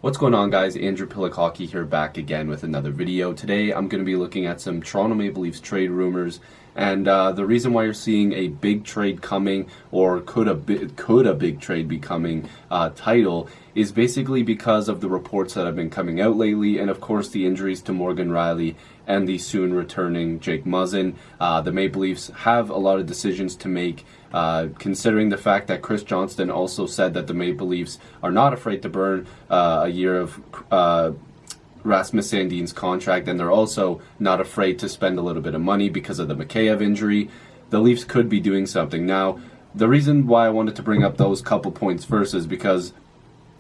What's going on, guys? Andrew Piluk Hockey here, back again with another video. Today I'm going to be looking at some Toronto Maple Leafs trade rumors, and the reason why you're seeing a big trade coming, or could a big trade be coming title, is basically because of the reports that have been coming out lately, and of course the injuries to Morgan Rielly and the soon returning Jake Muzzin. The Maple Leafs have a lot of decisions to make, considering the fact that Chris Johnston also said that the Maple Leafs are not afraid to burn a year of Rasmus Sandin's contract, and they're also not afraid to spend a little bit of money because of the Mikheyev injury. The Leafs could be doing something. Now, the reason why I wanted to bring up those couple points first is because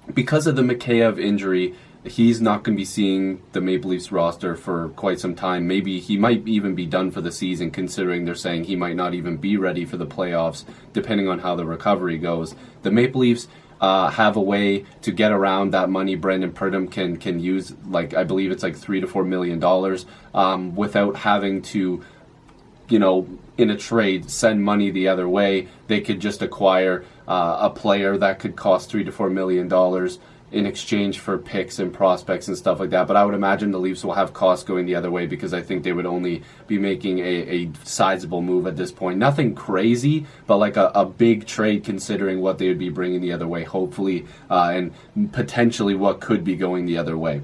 of the Mikheyev injury, he's not going to be seeing the Maple Leafs roster for quite some time. Maybe he might even be done for the season, considering they're saying he might not even be ready for the playoffs, depending on how the recovery goes. The Maple Leafs have a way to get around that money. Brandon Pridham can use, like, I believe it's like $3 to $4 million, without having to, in a trade, send money the other way. They could just acquire a player that could cost $3 to $4 million in exchange for picks and prospects and stuff like that. But I would imagine the Leafs will have costs going the other way, because I think they would only be making a sizable move at this point. Nothing crazy, but like a big trade, considering what they would be bringing the other way, hopefully, and potentially what could be going the other way.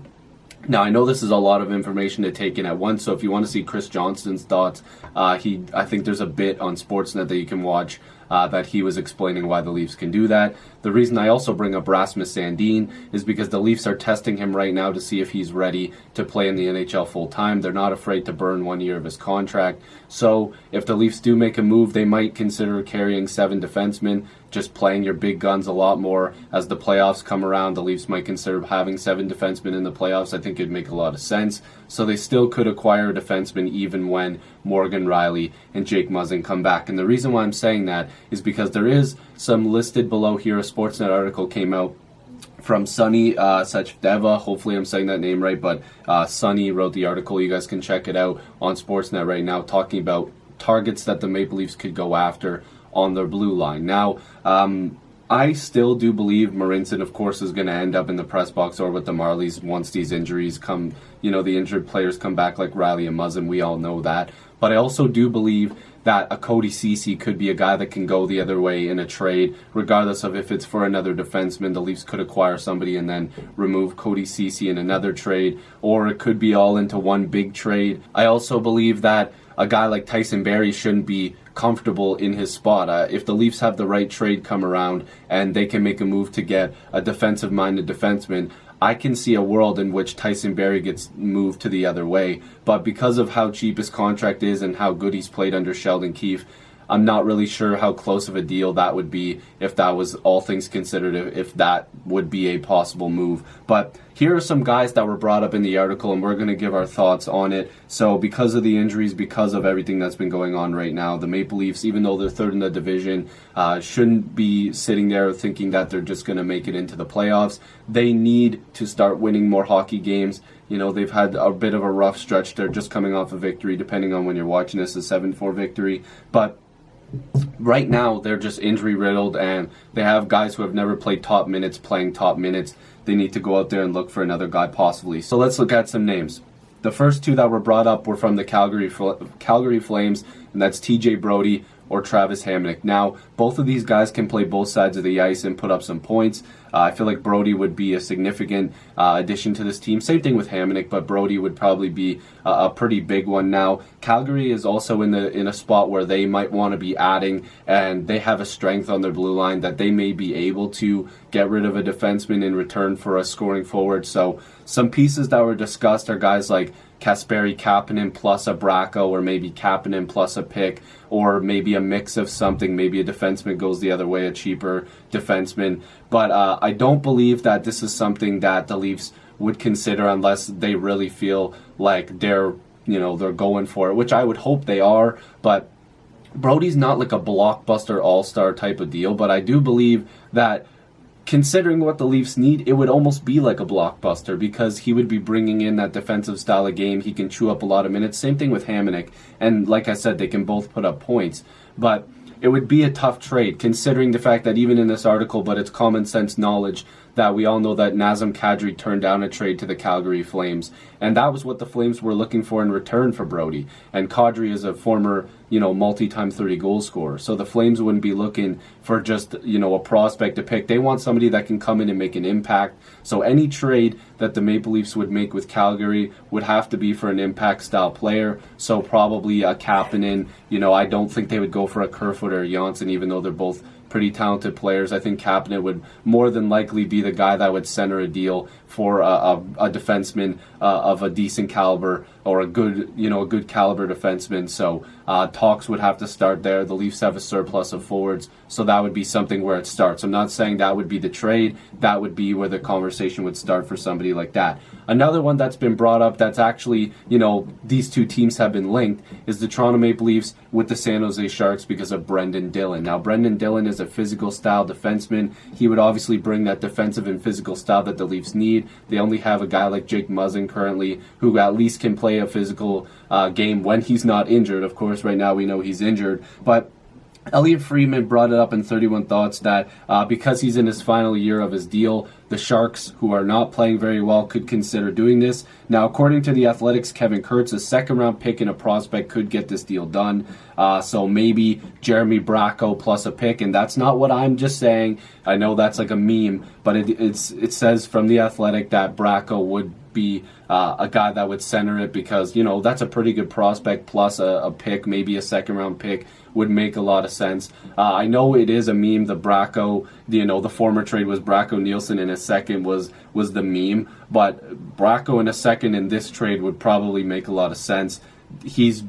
Now, I know this is a lot of information to take in at once, so if you want to see Chris Johnston's thoughts, I think there's a bit on Sportsnet that you can watch that he was explaining why the Leafs can do that. The reason I also bring up Rasmus Sandin is because the Leafs are testing him right now to see if he's ready to play in the NHL full-time. They're not afraid to burn 1 year of his contract. So if the Leafs do make a move, they might consider carrying 7 defensemen, just playing your big guns a lot more. As the playoffs come around, the Leafs might consider having 7 defensemen in the playoffs. I think it'd make a lot of sense. So they still could acquire a defenseman even when Morgan Rielly and Jake Muzzin come back. And the reason why I'm saying that is because there is some listed below here. A Sportsnet article came out from Sunny Sachdeva. Hopefully I'm saying that name right, but Sunny wrote the article. You guys can check it out on Sportsnet right now, talking about targets that the Maple Leafs could go after on their blue line. Now, I still do believe Marincin, of course, is going to end up in the press box or with the Marlies once these injuries come, the injured players come back, like Rielly and Muzzin. We all know that. But I also do believe that a Cody Ceci could be a guy that can go the other way in a trade, regardless of if it's for another defenseman. The Leafs could acquire somebody and then remove Cody Ceci in another trade, or it could be all into one big trade. I also believe that a guy like Tyson Barrie shouldn't be comfortable in his spot. If the Leafs have the right trade come around and they can make a move to get a defensive-minded defenseman, I can see a world in which Tyson Barrie gets moved to the other way. But because of how cheap his contract is and how good he's played under Sheldon Keefe, I'm not really sure how close of a deal that would be, if that was all things considered, if that would be a possible move. But here are some guys that were brought up in the article, and we're going to give our thoughts on it. So because of the injuries, because of everything that's been going on right now, the Maple Leafs, even though they're third in the division, shouldn't be sitting there thinking that they're just going to make it into the playoffs. They need to start winning more hockey games. They've had a bit of a rough stretch. They're just coming off a victory, depending on when you're watching this, a 7-4 victory. But right now, they're just injury-riddled, and they have guys who have never played top minutes playing top minutes. They need to go out there and look for another guy, possibly. So let's look at some names. The first two that were brought up were from the Calgary Flames, and that's TJ Brodie or Travis Hamonic. Now, both of these guys can play both sides of the ice and put up some points. I feel like Brodie would be a significant addition to this team. Same thing with Hamonic, but Brodie would probably be a pretty big one. Now, Calgary is also in a spot where they might want to be adding, and they have a strength on their blue line that they may be able to get rid of a defenseman in return for a scoring forward. So some pieces that were discussed are guys like Kasperi Kapanen plus a Bracco, or maybe Kapanen plus a pick, or maybe a mix of something. Maybe a defenseman goes the other way, a cheaper defenseman. But I don't believe that this is something that the Leafs would consider unless they really feel like they're going for it, which I would hope they are. But Brodie's not like a blockbuster all-star type of deal, but I do believe that, considering what the Leafs need, it would almost be like a blockbuster, because he would be bringing in that defensive style of game. He can chew up a lot of minutes. Same thing with Hamonic. And like I said, they can both put up points. But it would be a tough trade, considering the fact that even in this article, but it's common sense knowledge, that we all know that Nazem Kadri turned down a trade to the Calgary Flames, and that was what the Flames were looking for in return for Brody. And Kadri is a former, multi-time 30-goal scorer, so the Flames wouldn't be looking for just, a prospect to pick. They want somebody that can come in and make an impact. So any trade that the Maple Leafs would make with Calgary would have to be for an impact-style player. So probably a Kapanen. I don't think they would go for a Kerfoot or a Janssen, even though they're both pretty talented players. I think Kapanen would more than likely be the guy that would center a deal for a defenseman of a decent caliber, or a good caliber defenseman. So talks would have to start there. The Leafs have a surplus of forwards, so that would be something where it starts. I'm not saying that would be the trade. That would be where the conversation would start for somebody like that. Another one that's been brought up that's actually, these two teams have been linked is the Toronto Maple Leafs with the San Jose Sharks because of Brendan Dillon. Now, Brendan Dillon is a physical style defenseman. He would obviously bring that defensive and physical style that the Leafs need. They only have a guy like Jake Muzzin currently who at least can play a physical game when he's not injured. Of course, right now we know he's injured, but Elliot Friedman brought it up in 31 Thoughts that because he's in his final year of his deal, the Sharks, who are not playing very well, could consider doing this. Now, according to The Athletic's Kevin Kurtz, a second-round pick and a prospect could get this deal done. So maybe Jeremy Bracco plus a pick, and that's not what I'm just saying. I know that's like a meme, but it says from The Athletic that Bracco would be a guy that would center it because, that's a pretty good prospect plus a pick, maybe a second-round pick would make a lot of sense. I know it is a meme, the Bracco, the former trade was Bracco Nielsen in a second was the meme, but Bracco in a second in this trade would probably make a lot of sense. He's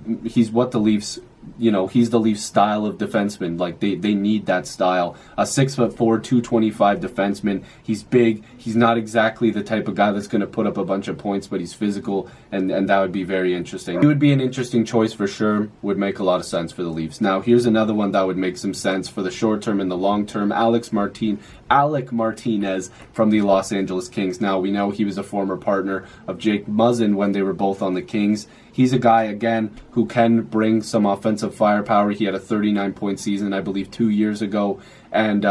what the Leafs, he's the Leafs style of defenseman. Like they need that style. A 6'4", 225 defenseman. He's big. He's not exactly the type of guy that's going to put up a bunch of points, but he's physical, and that would be very interesting. He would be an interesting choice for sure. Would make a lot of sense for the Leafs. Now here's another one that would make some sense for the short term and the long term. Alec Martinez from the Los Angeles Kings. Now we know he was a former partner of Jake Muzzin when they were both on the Kings. He's a guy, again, who can bring some offensive firepower. He had a 39-point season, I believe, 2 years ago. And,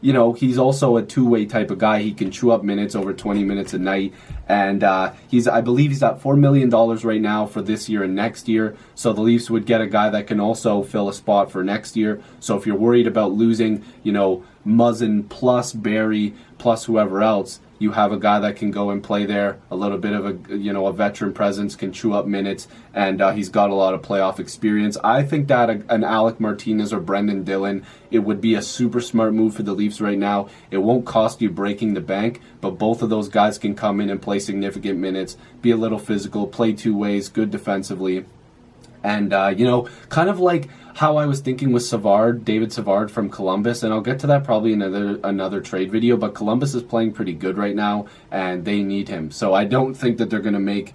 he's also a two-way type of guy. He can chew up minutes, over 20 minutes a night. And I believe he's at $4 million right now for this year and next year. So the Leafs would get a guy that can also fill a spot for next year. So if you're worried about losing, Muzzin plus Barry plus whoever else, you have a guy that can go and play there, a little bit of a veteran presence, can chew up minutes, and he's got a lot of playoff experience. I think that an Alec Martinez or Brendan Dillon, it would be a super smart move for the Leafs right now. It won't cost you breaking the bank, but both of those guys can come in and play significant minutes, be a little physical, play two ways, good defensively. And, kind of like how I was thinking with David Savard from Columbus, and I'll get to that probably in another trade video, but Columbus is playing pretty good right now, and they need him. So I don't think that they're going to make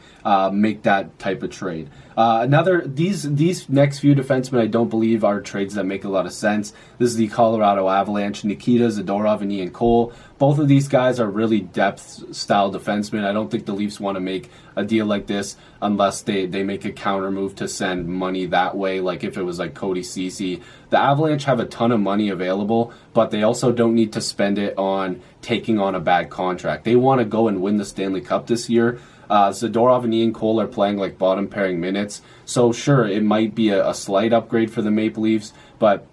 that type of trade. These next few defensemen I don't believe are trades that make a lot of sense. This is the Colorado Avalanche, Nikita Zadorov and Ian Cole. Both of these guys are really depth-style defensemen. I don't think the Leafs want to make a deal like this unless they make a counter move to send money that way, like if it was like Cody Ceci. The Avalanche have a ton of money available, but they also don't need to spend it on taking on a bad contract. They want to go and win the Stanley Cup this year. Zadorov and Ian Cole are playing like bottom pairing minutes, so sure, it might be a slight upgrade for the Maple Leafs, but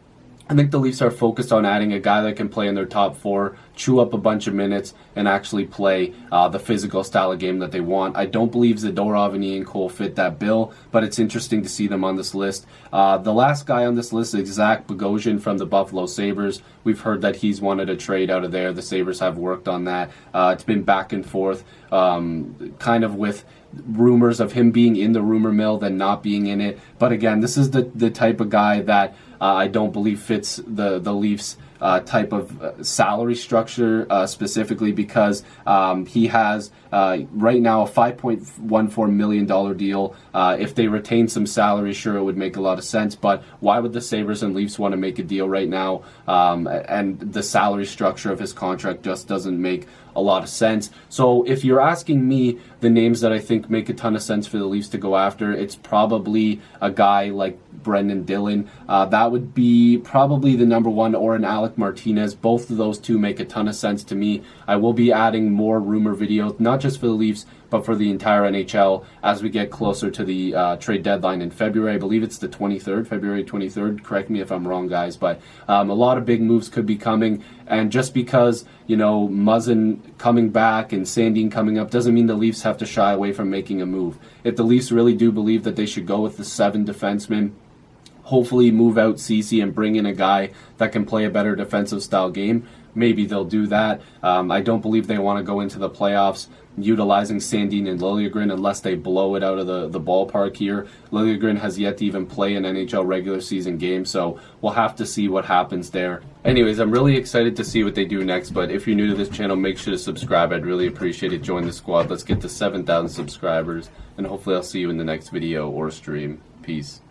I think the Leafs are focused on adding a guy that can play in their top four, chew up a bunch of minutes, and actually play the physical style of game that they want. I don't believe Zadorov and Ian Cole fit that bill, but it's interesting to see them on this list. The last guy on this list is Zach Bogosian from the Buffalo Sabres. We've heard that he's wanted a trade out of there. The Sabres have worked on that. It's been back and forth, kind of with rumors of him being in the rumor mill then not being in it. But again, this is the type of guy that I don't believe fits the Leafs type of salary structure specifically because he has right now a $5.14 million deal. If they retain some salary, sure, it would make a lot of sense, but why would the Sabres and Leafs want to make a deal right now? And the salary structure of his contract just doesn't make a lot of sense. So if you're asking me the names that I think make a ton of sense for the Leafs to go after, it's probably a guy like Brendan Dillon. That would be probably the number one, or an Alec Martinez. Both of those two make a ton of sense to me. I will be adding more rumor videos, not just for the Leafs, but for the entire NHL as we get closer to the trade deadline in February. I believe it's the 23rd, February 23rd. Correct me if I'm wrong, guys, but a lot of big moves could be coming. And just because, you know, Muzzin coming back and Sandin coming up doesn't mean the Leafs have to shy away from making a move. If the Leafs really do believe that they should go with the 7 defensemen, hopefully move out Ceci and bring in a guy that can play a better defensive style game, maybe they'll do that. I don't believe they want to go into the playoffs utilizing Sandin and Liljegren unless they blow it out of the ballpark here. Liljegren has yet to even play an NHL regular season game, so we'll have to see what happens there. Anyways, I'm really excited to see what they do next, but if you're new to this channel, make sure to subscribe. I'd really appreciate it. Join the squad. Let's get to 7,000 subscribers, and hopefully I'll see you in the next video or stream. Peace.